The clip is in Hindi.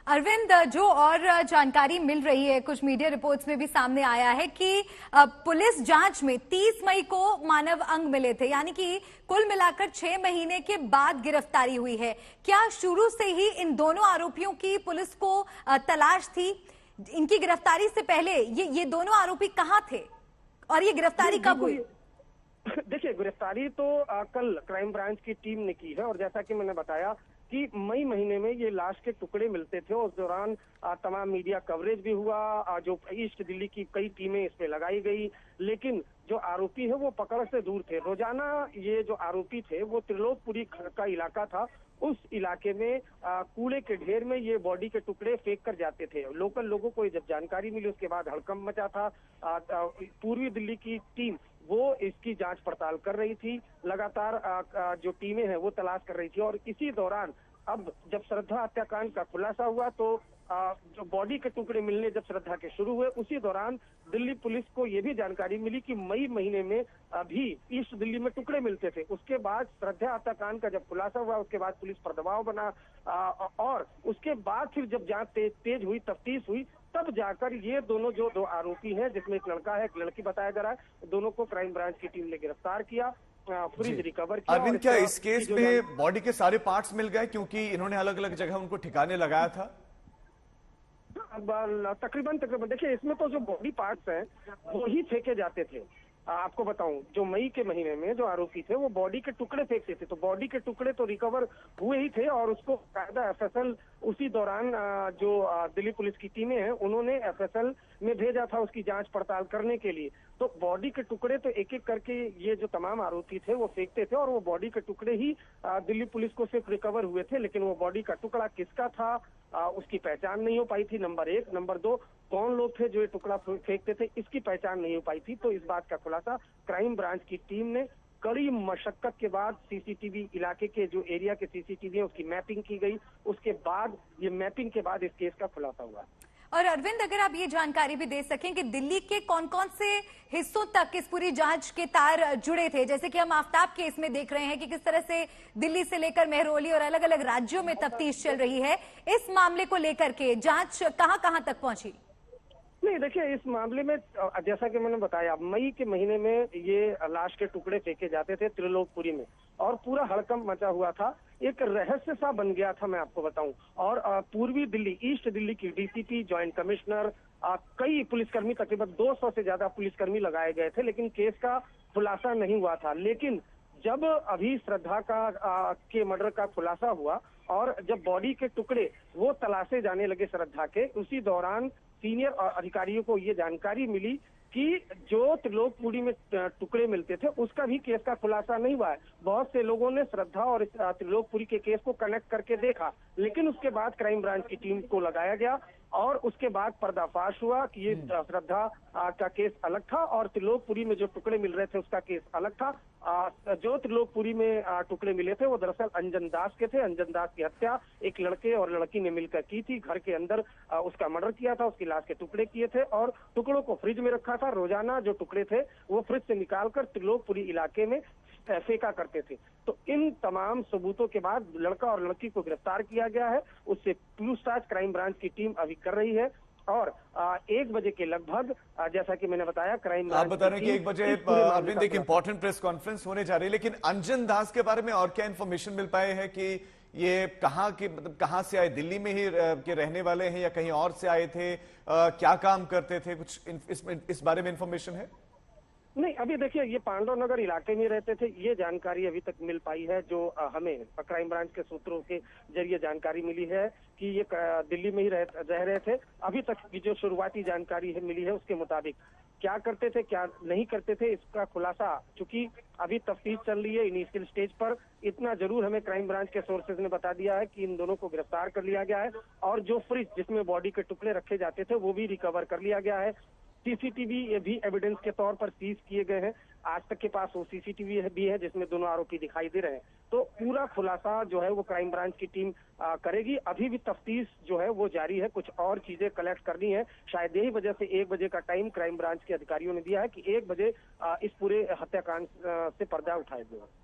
अरविंद, जो और जानकारी मिल रही है, कुछ मीडिया रिपोर्ट्स में भी सामने आया है कि पुलिस जांच में 30 मई को मानव अंग मिले थे, यानी कि कुल मिलाकर 6 महीने के बाद गिरफ्तारी हुई है। क्या शुरू से ही इन दोनों आरोपियों की पुलिस को तलाश थी? इनकी गिरफ्तारी से पहले ये दोनों आरोपी कहाँ थे और ये गिरफ्तारी कब हुई? देखिए, गिरफ्तारी तो कल क्राइम ब्रांच की टीम ने की है और जैसा कि मैंने बताया कि मई महीने में ये लाश के टुकड़े मिलते थे। उस दौरान तमाम मीडिया कवरेज भी हुआ, जो ईस्ट दिल्ली की कई टीमें इस पे लगाई गई, लेकिन जो आरोपी है वो पकड़ से दूर थे। रोजाना ये जो आरोपी थे वो त्रिलोकपुरी का इलाका था, उस इलाके में कूड़े के ढेर में ये बॉडी के टुकड़े फेंक कर जाते थे। लोकल लोगों को जब जानकारी मिली उसके बाद हड़कंप मचा था। पूर्वी दिल्ली की टीम वो इसकी जांच पड़ताल कर रही थी, लगातार जो टीमें हैं वो तलाश कर रही थी और इसी दौरान अब जब श्रद्धा हत्याकांड का खुलासा हुआ तो जो बॉडी के टुकड़े मिलने जब श्रद्धा के शुरू हुए, उसी दौरान दिल्ली पुलिस को ये भी जानकारी मिली कि मई महीने में अभी ईस्ट दिल्ली में टुकड़े मिलते थे। उसके बाद श्रद्धा हत्याकांड का जब खुलासा हुआ उसके बाद पुलिस पर दबाव बना और उसके बाद फिर जब जांच तेज हुई, तफ्तीश हुई, तब जाकर ये दोनों जो दो आरोपी हैं, जिसमें एक लड़का है एक लड़की बताया जा रहा है, दोनों को क्राइम ब्रांच की टीम ने गिरफ्तार किया, फ्रिज रिकवर किया। अरविंद, क्या इस केस में बॉडी के सारे पार्ट्स मिल गए क्योंकि इन्होंने अलग अलग जगह उनको ठिकाने लगाया था? तकरीबन देखिए, इसमें तो जो बॉडी पार्ट्स हैं वो ही फेंके जाते थे। आपको बताऊं, जो मई के महीने में जो आरोपी थे वो बॉडी के टुकड़े फेंकते थे, तो बॉडी के टुकड़े तो रिकवर हुए ही थे और उसको कायदा एफएसएल उसी दौरान जो दिल्ली पुलिस की टीमें हैं उन्होंने एफएसएल में भेजा था उसकी जांच पड़ताल करने के लिए। तो बॉडी के टुकड़े तो एक एक करके ये जो तमाम आरोपी थे वो फेंकते थे और वो बॉडी के टुकड़े ही दिल्ली पुलिस को सिर्फ रिकवर हुए थे, लेकिन वो बॉडी का टुकड़ा किसका था उसकी पहचान नहीं हो पाई थी, नंबर 1। नंबर 2, कौन लोग थे जो ये टुकड़ा फेंकते थे, इसकी पहचान नहीं हो पाई थी। तो इस बात का खुलासा क्राइम ब्रांच की टीम ने कड़ी मशक्कत के बाद सीसीटीवी इलाके के जो एरिया के सीसीटीवी है उसकी मैपिंग की गई, उसके बाद ये मैपिंग के बाद इस केस का खुलासा हुआ। और अरविंद, अगर आप ये जानकारी भी दे सकें कि दिल्ली के कौन कौन से हिस्सों तक इस पूरी जांच के तार जुड़े थे, जैसे कि हम आफ्ताब केस में देख रहे हैं कि किस तरह से दिल्ली से लेकर मेहरौली और अलग अलग राज्यों में तफ्तीश चल रही है, इस मामले को लेकर के जांच कहां कहां तक पहुंची? नहीं, देखिए, इस मामले में जैसा कि मैंने बताया, मई के महीने में ये लाश के टुकड़े फेंके जाते थे त्रिलोकपुरी में और पूरा हड़कंप मचा हुआ था, एक रहस्य सा बन गया था, मैं आपको बताऊं। और पूर्वी दिल्ली, ईस्ट दिल्ली की डीसीपी, ज्वाइंट कमिश्नर, कई पुलिसकर्मी, तकरीबन 200 से ज्यादा पुलिसकर्मी लगाए गए थे, लेकिन केस का खुलासा नहीं हुआ था। लेकिन जब अभी श्रद्धा का के मर्डर का खुलासा हुआ और जब बॉडी के टुकड़े वो तलाशे जाने लगे श्रद्धा के, उसी दौरान सीनियर अधिकारियों को ये जानकारी मिली कि जो त्रिलोकपुरी में टुकड़े मिलते थे उसका भी केस का खुलासा नहीं हुआ है। बहुत से लोगों ने श्रद्धा और त्रिलोकपुरी के केस को कनेक्ट करके देखा, लेकिन उसके बाद क्राइम ब्रांच की टीम को लगाया गया और उसके बाद पर्दाफाश हुआ कि ये श्रद्धा का केस अलग था और त्रिलोकपुरी में जो टुकड़े मिल रहे थे उसका केस अलग था। जो त्रिलोकपुरी में टुकड़े मिले थे वो दरअसल अंजन दास के थे। अंजन दास की हत्या एक लड़के और लड़की ने मिलकर की थी, घर के अंदर उसका मर्डर किया था, उसकी लाश के टुकड़े किए थे और टुकड़ों को फ्रिज में रखा था। रोजाना जो टुकड़े थे वो फ्रिज से निकालकर त्रिलोकपुरी इलाके में फेंका करते थे। तो इन तमाम सबूतों के बाद लड़का और लड़की को गिरफ्तार किया गया है, उससे पूछताछ क्राइम ब्रांच की टीम अभी कर रही है और 1 बजे के लगभग, जैसा कि मैंने बताया, क्राइम ब्रांच आप बता रहे हैं कि 1 बजे अरविंद एक इंपॉर्टेंट प्रेस कॉन्फ्रेंस होने जा रही है, लेकिन अंजन दास के बारे में और क्या इन्फॉर्मेशन मिल पाए हैं कि ये कहाँ के, मतलब कहाँ से आए, दिल्ली में ही के रहने वाले हैं या कहीं और से आए थे, क्या काम करते थे, कुछ इस बारे में इन्फॉर्मेशन है? नहीं, अभी देखिए, ये पांडव नगर इलाके में रहते थे, ये जानकारी अभी तक मिल पाई है जो हमें क्राइम ब्रांच के सूत्रों के जरिए जानकारी मिली है कि ये दिल्ली में ही रह रहे थे। अभी तक की जो शुरुआती जानकारी है मिली है उसके मुताबिक क्या करते थे क्या नहीं करते थे इसका खुलासा, चूंकि अभी तफ्तीश चल रही है इनिशियल स्टेज पर, इतना जरूर हमें क्राइम ब्रांच के सोर्सेज ने बता दिया है कि इन दोनों को गिरफ्तार कर लिया गया है और जो फ्रिज जिसमें बॉडी के टुकड़े रखे जाते थे वो भी रिकवर कर लिया गया है। सीसीटीवी भी एविडेंस के तौर पर सीज किए गए हैं। आज तक के पास वो सीसीटीवी भी है जिसमें दोनों आरोपी दिखाई दे रहे हैं। तो पूरा खुलासा जो है वो क्राइम ब्रांच की टीम करेगी। अभी भी तफ्तीश जो है वो जारी है, कुछ और चीजें कलेक्ट करनी है। शायद यही वजह से 1 बजे का टाइम क्राइम ब्रांच के अधिकारियों ने दिया है कि 1 बजे इस पूरे हत्याकांड से पर्दा उठाया गया।